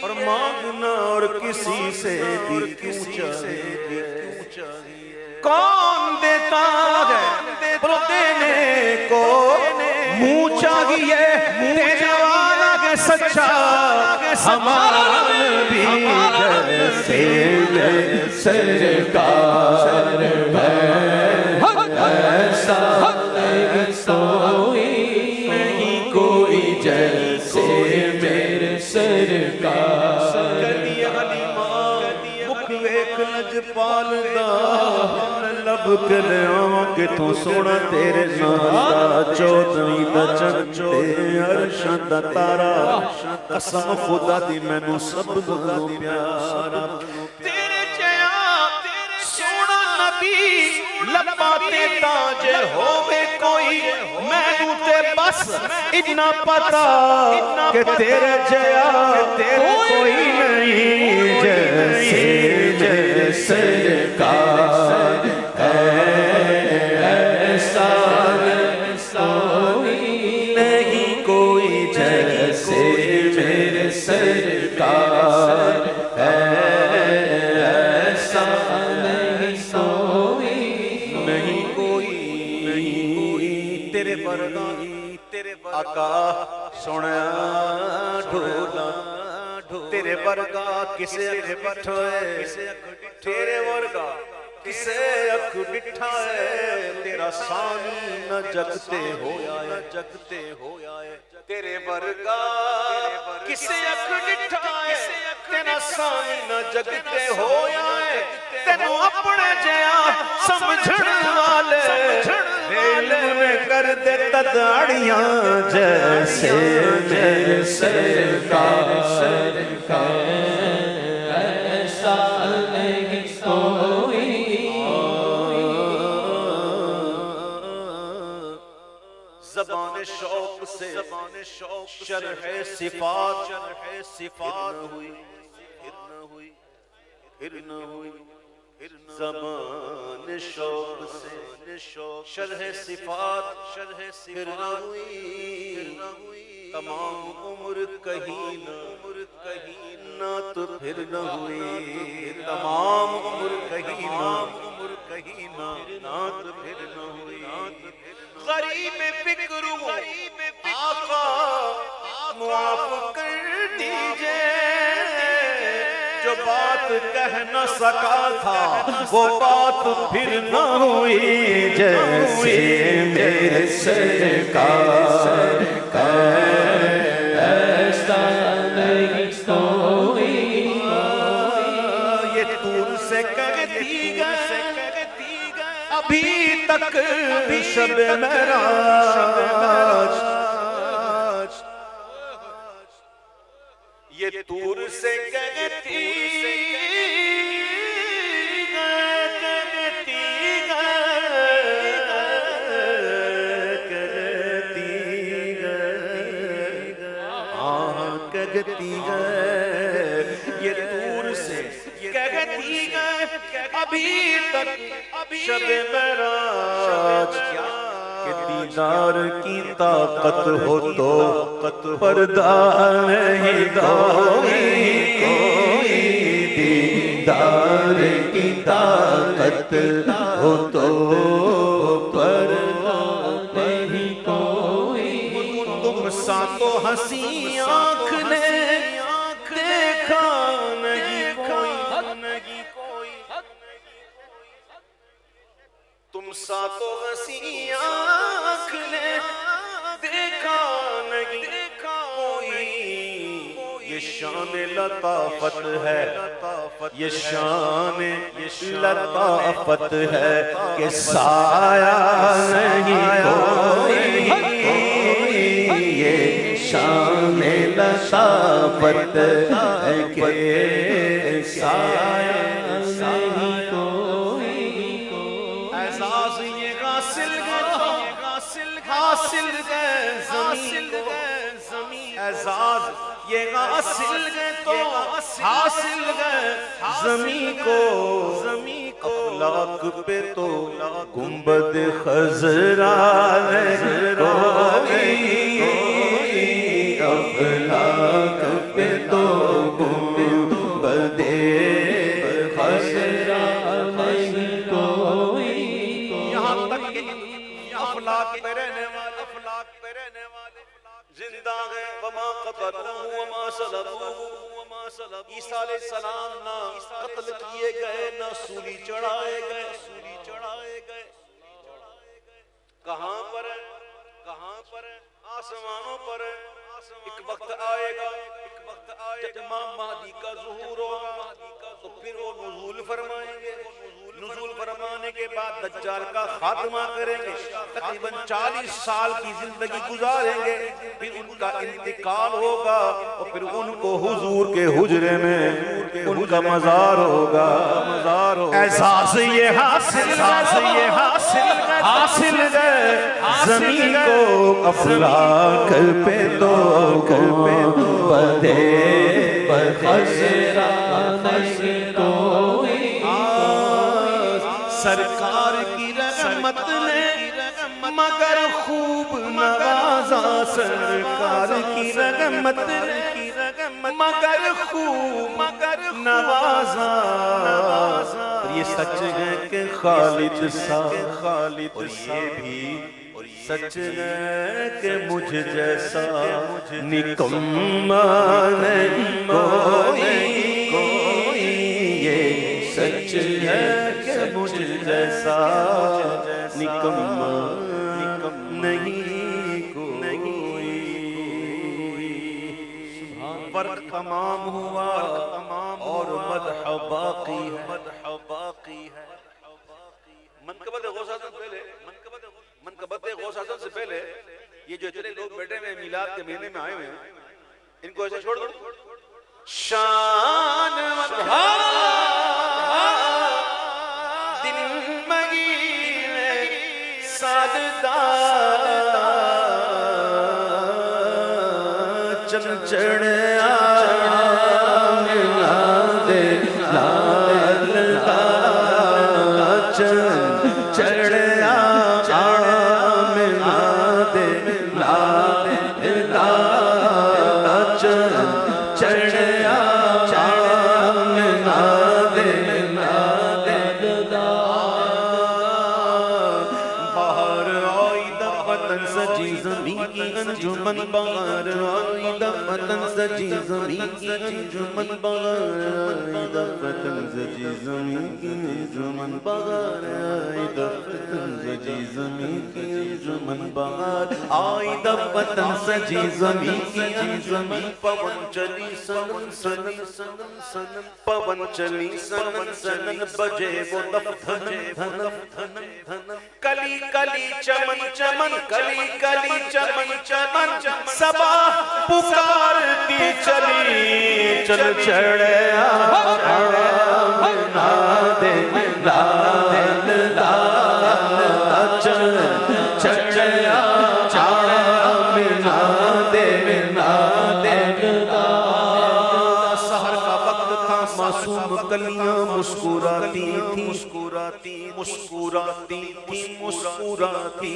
اور مانگنا اور کسی سے بھی کیوں چاہیے کون دیتا ہے دینے کو منہ چاہیے دینے والا کے سچا ہمارا نبی جیسے سرکار ایسا نہیں سوئی نہیں کوئی جیسے میرے سرکار کدی حلیمہ مکھ ویکھ لجپال دا لب کلیاں کہ تو سونا تیرے نال چودھویں دا چند تے عرشاں دا تارا قسم خدا دی مینوں سب نالوں پیارا تیرے جیا سونا نبی لباتے تاج ہوئے کوئی میں تے بس اتنا پتا کہ تیرے جیا تیرے کوئی نہیں جیسے سرکار ایسا نہیں کوئی جیسے میرے سرکار ایسا نہیں سوئی نہیں کوئی تیرے ورگا آقا سونا ڈھولا تیرے ورگا کسے اکھ بٹھا ہے تیرے ورگا کسے اکھ بٹھا ہے تیرا ثانی نہ جگتے ہویا ہے تیرے ورگا کسے اکھ بٹھا ہے تیرا ثانی نہ جگتے ہویا ہے تینوں اپنے جیا سمجھن والے علم میں کر دے تداڑیاں جیسے میرے سرکار ایسا نہیں کوئی زبان شوق سے شرح صفات پھر نہ ہوئی زبان شوق سے شرح صفات پھر نہ ہوئی تمام عمر کہیں نہ تو پھر نہ ہوئی تمام عمر کہیں نہ تو پھر نہ ہوئی غریب فکر ہوں آقا معاف کر دیجئے جو بات کہہ نہ سکا تھا وہ بات پھر نہ ہوئی جیسے میرے سرکار ایسا نہیں کوئی یہ طور سے کہتی گئے ابھی تک شب معراج یہ طور سے کہتی یہ طور سے کہتی گئے ابھی تک شب معراج کہ دیدار کی طاقت ہو تو پردہ نہیں کوئی دیدار کی طاقت ہو تو پردہ نہیں کوئی تم سا تو ہنسی آنکھ نے دیکھا نہیں کوئی تم سا تو ہنسی آنکھ نے دیکھا نہیں کوئی یہ شان لطافت ہے یہ شان لطافت ہے کہ سایہ نہیں کوئی یہ شان لطافت ہے کہ سایہ نہیں کوئی اعزاز یہ حاصل گئے زمین اعزاز یہ حاصل گئے تو حاصل گئے زمین کو افلاک پہ تو گنبد خضرا کوئی افلاک پہ تو گنبد خضرا نہیں کوئی یہاں تک کہ افلاک پہ رہنے والے زندہ ہے وما قتلوه وما صلبوه عیسیٰ علیہ السلام نہ قتل کیے گئے نہ سولی چڑھائے گئے کہاں پر آسمانوں پر ایک وقت آئے گا جب امام مہدی کا ظہور ہوگا تو پھر وہ نزول فرمائیں گے نزول فرمانے کے بعد دجال کا خاتمہ کریں گے تقریباً 40 سال کی زندگی گزاریں گے پھر ان کا انتقال ہوگا اور پھر ان کو حضور کے حجرے میں ان کا مزار ہوگا احساس یہ حاصل گئے زمین کو افلاک پہ تو بدے خضرا نہیں کوئی سرکار کی رحمت نے مگر خوب نوازا سرکار کی رحمت نے مگر خوب نوازا یہ سچ ہے کہ خالد سا اور یہ بھی سچ ہے کہ مجھ جیسا نکما نہیں کوئی یہ سچ ہے کہ مجھ جیسا نکما نہیں کوئی فرق تمام ہوا اور مدح باقی ہے منقبت غوث اعظم سے پہلے یہ جو اتنے لوگ بیٹھے ہوئے میلاد کے مہینے میں آئے ہوئے ہیں ان کو ایسے چھوڑ دو شان دل مگی میں ساددار چن چڑھیا دے لال دا چن چڑھیا دے لال دا چن چڑھیا دے لال دا باہر آئی دا وطن سجی زمین کی انجمن باہر آئی دا وطن سجی زمین کی انجمن باہر آئی دا وطن سجی زمین کی انجمن باہر آئی دا وطن سجی زمین کی انجمن باہر آئی دا وطن سجی زمین کی انجمن پون چلی سنن سنن سنن سنن پون چلی سنن سنن بجے وہ دفتن کلی کلی چمن چمن کلی کلی چمن چمن صبا پکارتی چلی چل چڑھیا دے لال دا چل چڑھیا دے سحر کا وقت تھا معصوم کلیاں مسکراتی تھی مسکراتی مسکراتی تھی مسکراتی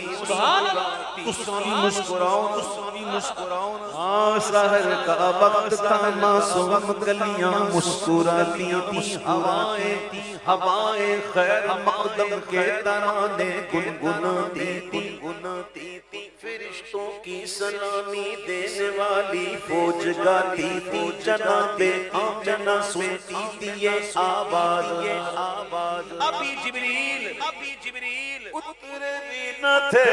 تسامی مسکراؤ تسامی مسکراؤ ہاں سحر کا وقت تھا معصوم کلیاں مسکراتی تھی ہوائیں خیر مقدم کے ترانے گنگناتی تھی فرشتوں کی سلامی دینے والی فوج گاتی تھی جناب آمنہ سنتی تھی یہ آواز ابھی جبریل اترے بھی نہ تھے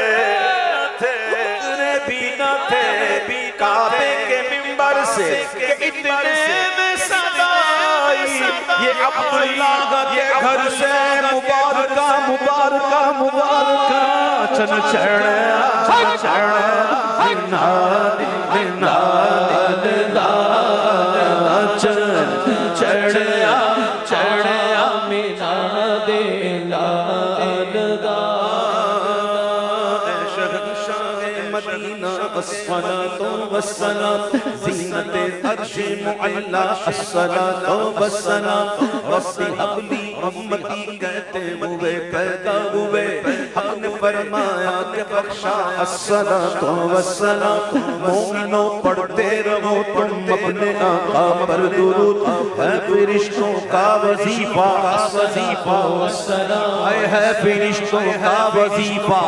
کعبے کے منبر سے کہ اتنے میں صدا آئی یہ عبداللہ کے گھر سے مبارکہ چن چڑھیا چڑھیا مینا دے لال دا شہنشاہ مدینہ الصلاة والسلام زینت عرش معلا الصلاة والسلام رب حب لی امتی کہتے ہوئے پیدا ہوئے حق نے فرمایا کہ بخشا الصلاة والسلام مومنوں پڑھتے رہو تم اپنے آقا پر درود ہے فرشتوں کا وظیفہ ہے فرشتوں کا وظیفہ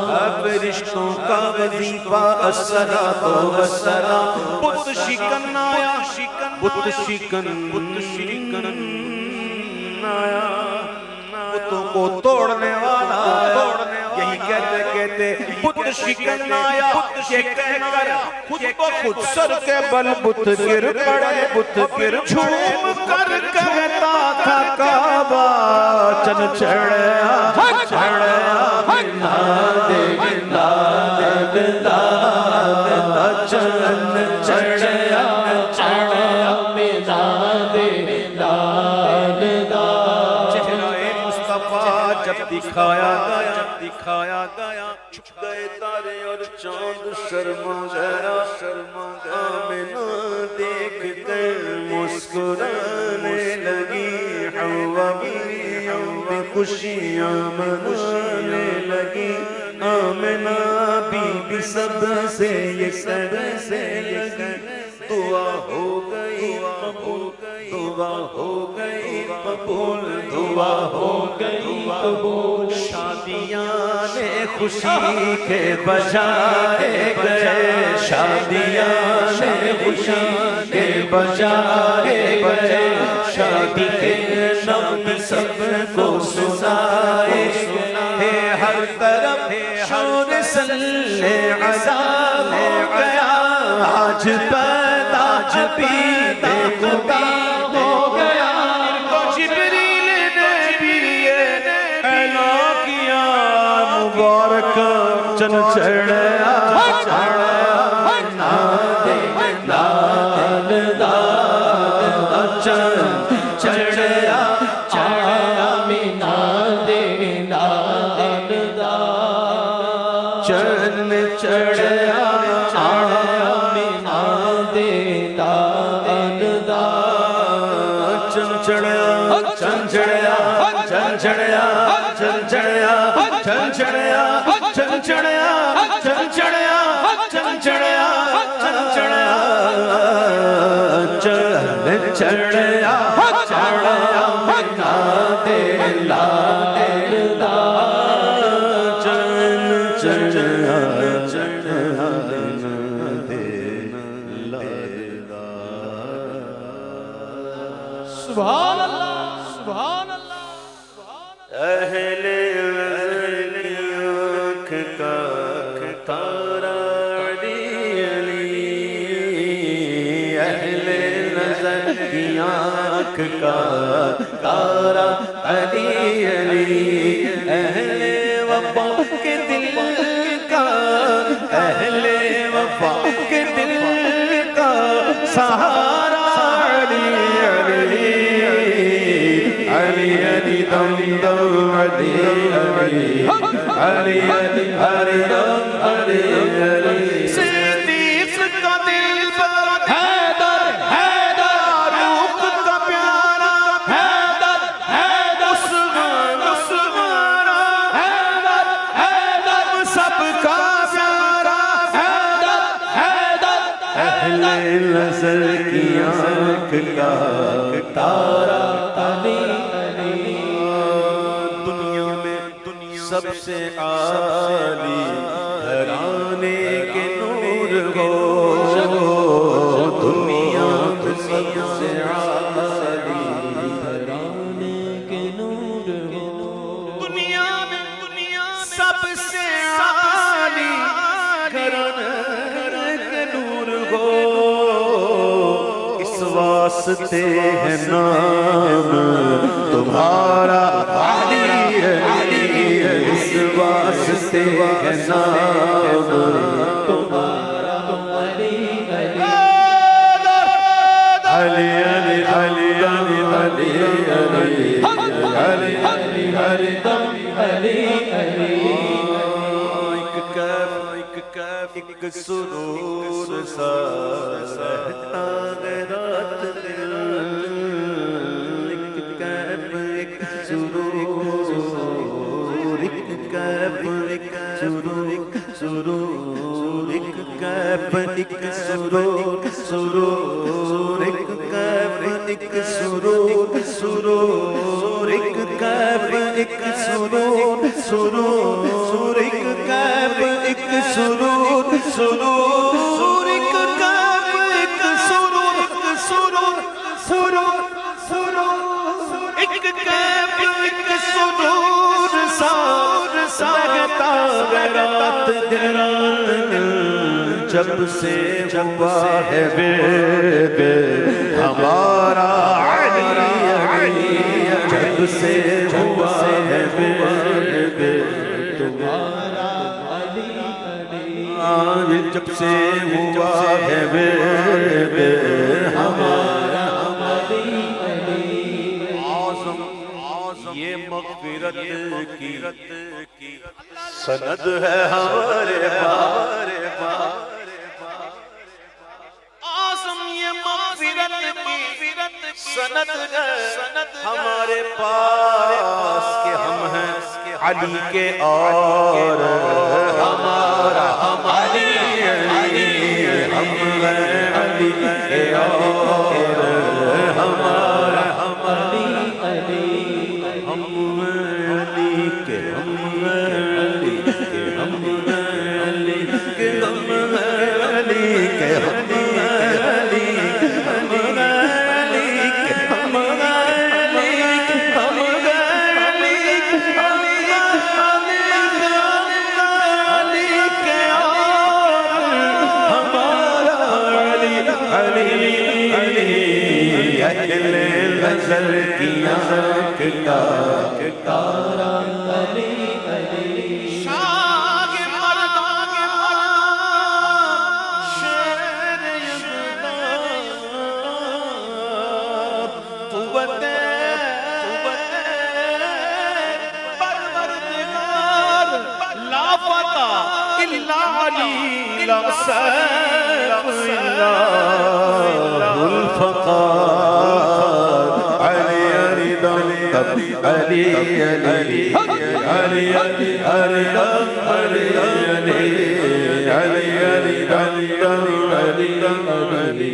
ہے فرشتوں کا وظیفہ الصلاة والسلام بت شکن آیا بت شکن آیا بتوں کو توڑنے والا یہی کہتے بت شکن آیا یہ کہہ کر خود بخود سر کے بل بت گر پڑے بت گر جھوم کر کہتا تھا کعبہ چن چڑھیا منا دے چن چڑھیا منا دے چہرہ مصطفیٰ جب دکھایا گیا چھپ گئے تارے اور چاند شرما گیا آمنہ دیکھ کر مسکرانے لگی حوا بھی خوشیاں منانے لگی آمنہ بی بی سب سے یہ لگی دعا ہو گئی قبول شادیاں نے خوشی کے بجائے گئے شادیاں نے خوشی کے بجائے گئے شادی کے نام سب کو سنائے ہر طرف شور صلی عذاب ہو گیا آج پیدا بھی خدا ہو گیا جبریل نے بھی اعلان کیا مبارک چن چڑھیا چڑھیا چل چڑیا چل چڑیا چل چڑیا چل چڑیا چل چڑیا چل چڑیا چڑیا لا دے لا دے لا چل چڑیا چڑیا دے لا سبحان اللہ سبحان اللہ اہل نظر کی آنکھ کا تارا علی علی اہل نظر کی آنکھ کا تارا علی علی اہل وفا کے دل کا اہل وفا کے دل کا سہارا علی علی علی علی دم دم علی علی علی علی علی دم علی علی صدیق کا دل پر حیدر حیدر فاروق کا پیارا حیدر حیدر عثمان عثمان حیدر حیدر سب کا پیارا حیدر حیدر اہل نظر کی آنکھ کا تارا علی سب سے عالی گھرانے کے نور ہو دنیا سب سے عالی گھرانے کے نور ہو دنیا میں دنیا سب سے عالی گھرانے کے نور ہو اس واسطے ہے نام تمہارا علی علی اس واسطے ہے نام تمہارا علی علی علی علی علی علی علی علی علی دم علی علی ایک کیف ایک سرور سا رہتا ہے رات دل ایک کیف ایک سرور ایک کیف ایک سرور ایک کیف ایک سرور سرور ایک کیف ایک سرور سرور ایک کیف ایک سرور سرور ایک کیف ایک سرور سرور ایک کیف ایک سرور سرور سرور سرور ایک کیف ایک سرور سار ساگتا رات دل جب سے ہوا ہے بے ہمارا علی علی جب سے ہوا ہے بے تمہارا علی علی جب سے ہوا ہے بے ہمارا علی علی یہ مغفرت کی سند ہے ہمارے آزم یہ مغفرت کی سند ہے ہمارے پاس کہ ہم ہیں علی کے اور ہمارا علی علی ہم ہیں علی کے اور ہمارا علی علی ہم علی کے ہم علی کے ہم علی کے ہم علی کے ہم علی ہم علی کے ہم علی کے ہم علی علی کے اور ہمارا علی علی علی اہل نظر کی آنکھ کا تارا علی علی شاہ مردوں کے شیر یزدان قوت پروردگار لا فتح الا علی لا سیف الا الفقار علی علی دم علی علی علی ہر دم علی علی علی علی دم دم علی علی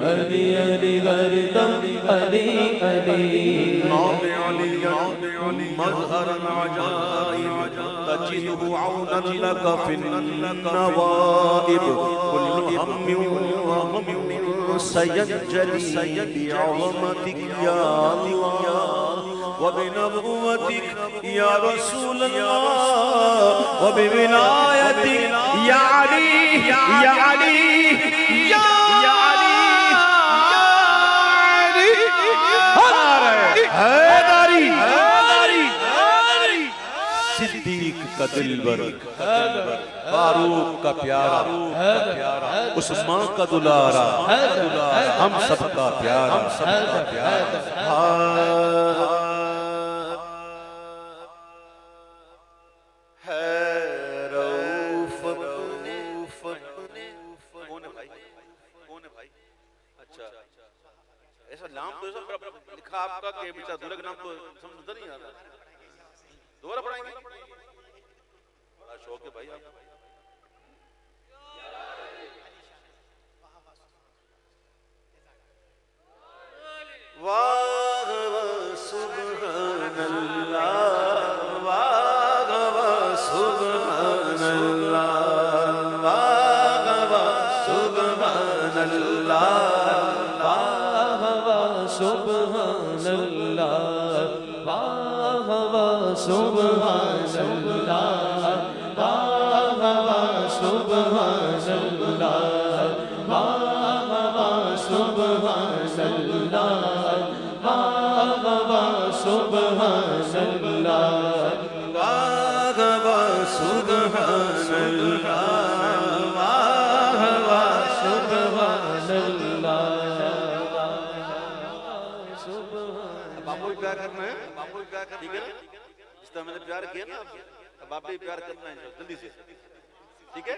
علی علی ہر دم علی علی نام علی مظہر العجائب تجده عونا لك في النوائب كل هم وغم سينجلي بعظمتك يا الله وبنبوتك يا رسول الله وبولايتك يا علي يا علي يا صدیق کا دلبر فاروق کا پیارا عثمان کا دلارا ہم سب کا پیارا ہے رؤوف کون ہے بھائی اچھا ایسا نام تو ایسا لکھا آپ کا کہ بچہ دولہ کا نام تو سمجھتا نہیں آتا دوبارہ پڑھائیں گے بڑا شوق ہے بھائی آپ واہ سبحان اللہ واہ سبحان اللہ واہ سبحان اللہ واہ سبحان اللہ سبحان اللہ سبحان اللہ سبحان اللہ سبحان اللہ سبحان اللہ باپو بھی پیار کرنا ہے ٹھیک ہے نا جس طرح میں نے پیار کیا نا اب آپ بھی پیار کرنا ہے جلدی سے ٹھیک ہے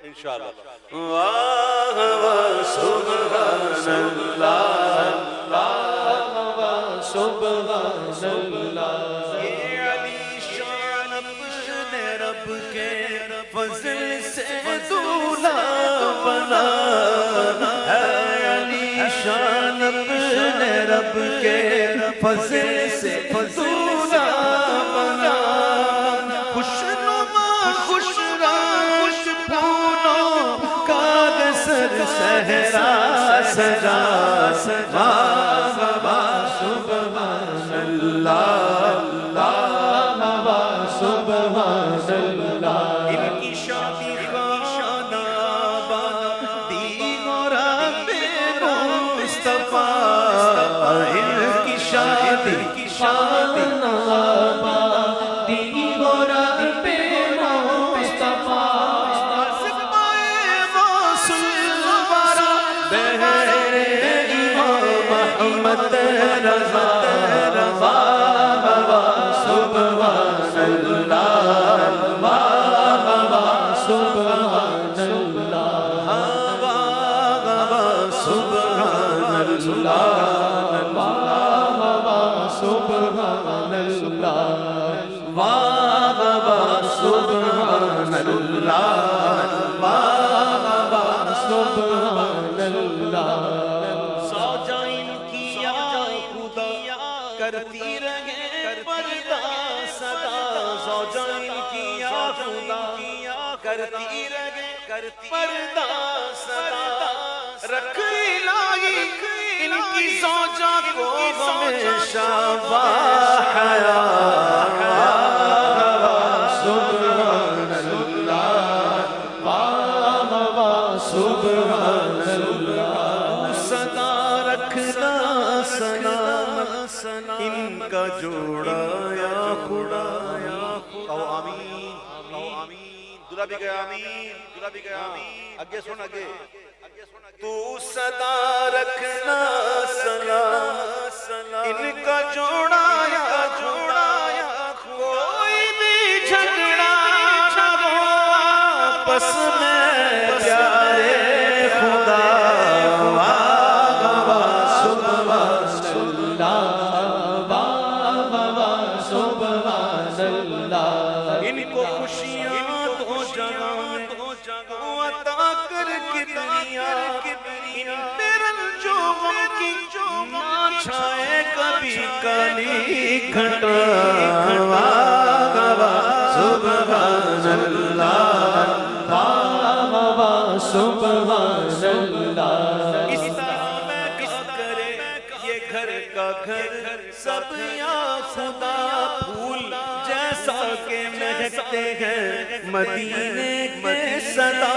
انشاءاللہ واہ سبحان اللہ واہ سبحان اللہ یہ علی شان اپنے رب کے فضل سے دولہ بنا ہے علی شان اپنے رب کے فضل سے دولہ بنا خوشنما خوش راش پھولوں کا سر صحرا سجا سجا سبحان اللہ سبحان اللہ ان کی شادی خانہ بندی اور مصطفیٰ ان کی شادی خانہ بندی اور مصطفیٰ محمد رضا سبحان اللہ سبحان اللہ سبحان اللہ سبحان اللہ سبحان اللہ سبحان اللہ کرتی رہے پردہ صدا زوجان کیا خدا کرتی رہے پردہ صدا رکھ الہی ان کی زوجہ کو ہمیشہ باحیا سبحان اللہ سبحان اللہ صدا رکھنا سلام ان کا جوڑا یا خدا او آمین دلہ بھی گیا آمین دلہ بھی گیا آمین اگے سن اگے تو صدا رکھنا سلام ان کا جوڑا یا خدا کوئی بھی جھگڑا نہ ہو آپس میں پیارے خدا سبحان اللہ خوشیاں دو جگہ عطا کر کے دنیا ان پہ رنجو غم کی نہ چھائے کبھی کالی گھٹا سبحان اللہ سبحان اللہ اس طرح میں کس کرے یہ گھر کا گھر سب یا خدا پھول جیسا کہ مہکتے ہیں مدینے کے صدا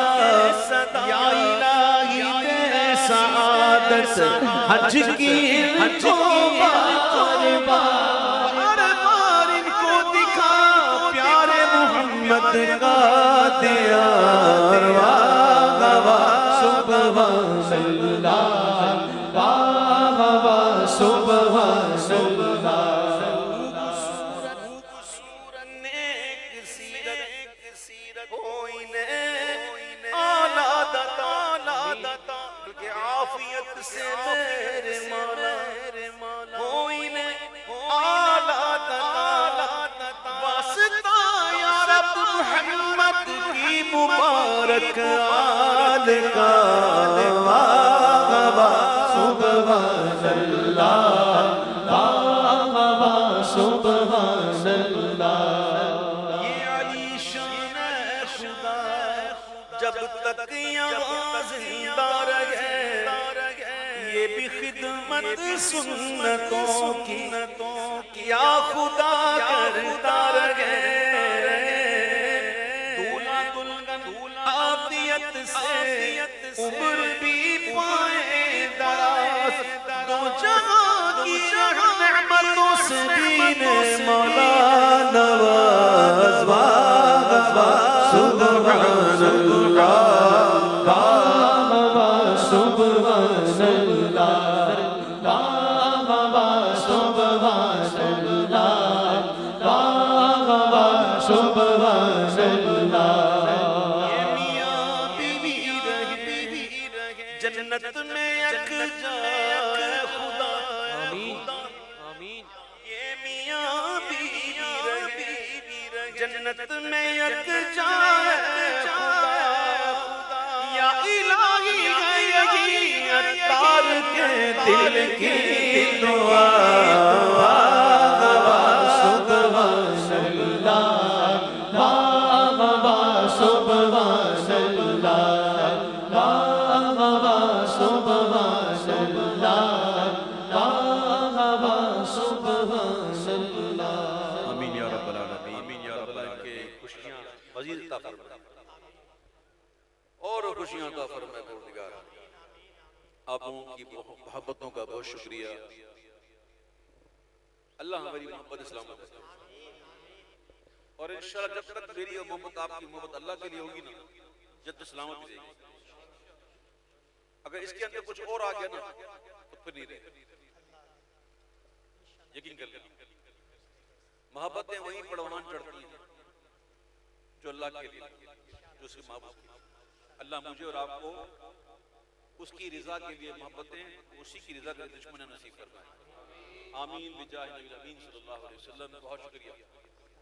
یا الہی دے سعادت حج کی کو بار بار ان کو دکھا پیارے محمد کا دیار سبحان اللہ سبحان اللہ عافیت سے میرے مولا ہوئینے آلہ دتا واسطہ یا رب محمد کی مبارک آل کا سبحان اللہ سبحان اللہ یہ علی شان خدا جب تک یہاں زندہ رہے یہ بھی خدمت سنتوں کی کیا خدا کرتا رہے دولہ دلگن عافیت سے عمر بھی پائے دراز دو جہاں کی نعمتوں سے دین مولا نواز سبحان اللہ سبحان اللہ سبحان اللہ سبحان اللہ یہ میاں بیوی رہے جنت میں یکجا خدا آمین یہ میاں بیوی رہے جنت میں یکجا خدا یا الہی ہے یہی اتار کے دل کی دعا سبحان اللہ سبحان اللہ سبحان اللہ آمین یا رب العالمین آمین یا رب العالمین کے خوشیاں مزید عطا فرمائے اور خوشیاں عطا فرمائے پروردگار آپ لوگوں کی محبتوں کا بہت شکریہ اللہ ہماری محبت اسلام کو اور انشاءاللہ جب تک میری اور محبت آپ کی محبت اللہ کے لیے ہوگی نا جب تک سلامت بھی رہے گی اگر اس کے اندر کچھ اور آ گیا نا تو پھر نہیں رہے یقین کر لیں محبتیں وہیں پڑوان چڑھتی ہیں جو اللہ کے لیے جو اس کے محبت اللہ مجھے اور آپ کو اس کی رضا کے لیے محبتیں اسی کی رضا کے دشمنیں نصیب فرمائے آمین بجاہ نبی الامین صلی اللہ علیہ وسلم بہت شکریہ